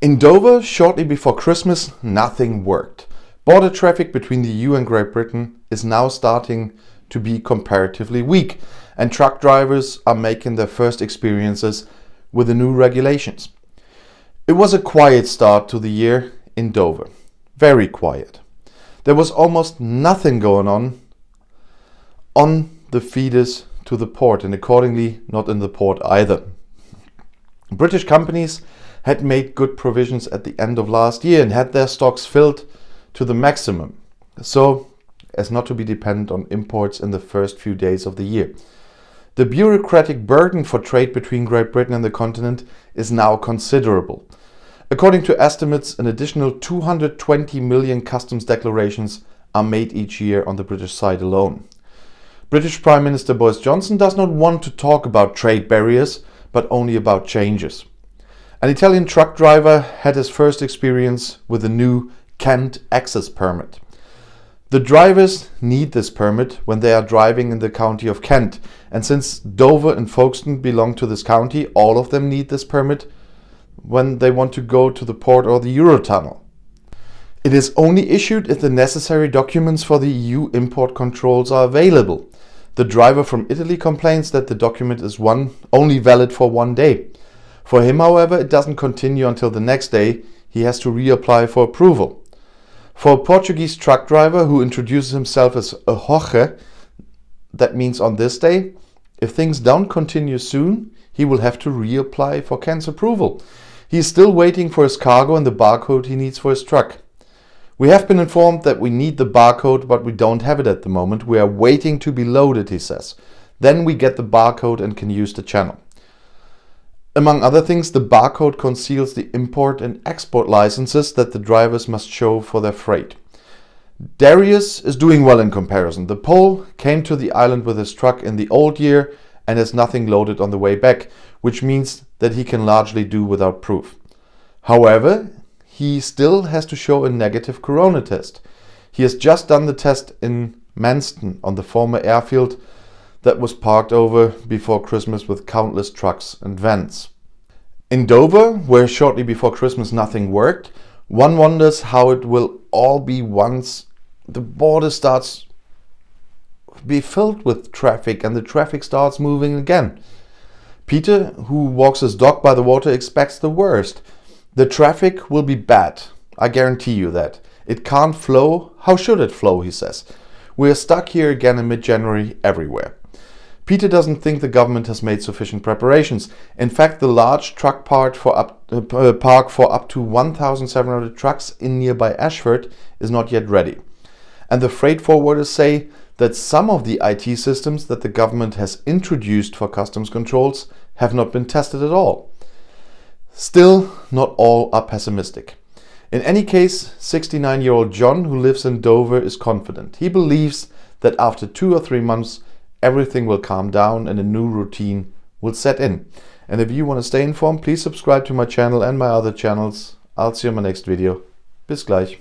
In Dover, shortly before Christmas, nothing worked. Border traffic between the EU and Great Britain is now starting to be comparatively weak, and truck drivers are making their first experiences with the new regulations. It was a quiet start to the year in Dover. Very quiet. There was almost nothing going on the feeders to the port, and accordingly not in the port either. British companies had made good provisions at the end of last year and had their stocks filled to the maximum, so as not to be dependent on imports in the first few days of the year. The bureaucratic burden for trade between Great Britain and the continent is now considerable. According to estimates, an additional 220 million customs declarations are made each year on the British side alone. British Prime Minister Boris Johnson does not want to talk about trade barriers, but only about changes. An Italian truck driver had his first experience with the new Kent access permit. The drivers need this permit when they are driving in the county of Kent, and since Dover and Folkestone belong to this county, all of them need this permit when they want to go to the port or the Eurotunnel. It is only issued if the necessary documents for the EU import controls are available. The driver from Italy complains that the document is only valid for 1 day. For him, however, it doesn't continue until the next day. He has to reapply for approval. For a Portuguese truck driver who introduces himself as a hoje, that means on this day, if things don't continue soon, he will have to reapply for Kent's approval. He is still waiting for his cargo and the barcode he needs for his truck. We have been informed that we need the barcode, but we don't have it at the moment. We are waiting to be loaded, he says. Then we get the barcode and can use the channel. Among other things, the barcode conceals the import and export licenses that the drivers must show for their freight. Darius is doing well in comparison. The Pole came to the island with his truck in the old year and has nothing loaded on the way back, which means that he can largely do without proof. However, he still has to show a negative corona test. He has just done the test in Manston on the former airfield that was parked over before Christmas with countless trucks and vans. In Dover, where shortly before Christmas nothing worked, one wonders how it will all be once the border starts to be filled with traffic and the traffic starts moving again. Peter, who walks his dog by the water, expects the worst. The traffic will be bad, I guarantee you that. It can't flow. How should it flow, he says. We are stuck here again in mid-January everywhere. Peter doesn't think the government has made sufficient preparations. In fact, the large truck park for up to 1,700 trucks in nearby Ashford is not yet ready. And the freight forwarders say that some of the IT systems that the government has introduced for customs controls have not been tested at all. Still, not all are pessimistic. In any case, 69-year-old John, who lives in Dover, is confident. He believes that after 2 or 3 months, everything will calm down and a new routine will set in. And if you want to stay informed, please subscribe to my channel and my other channels. I'll see you in my next video. Bis gleich.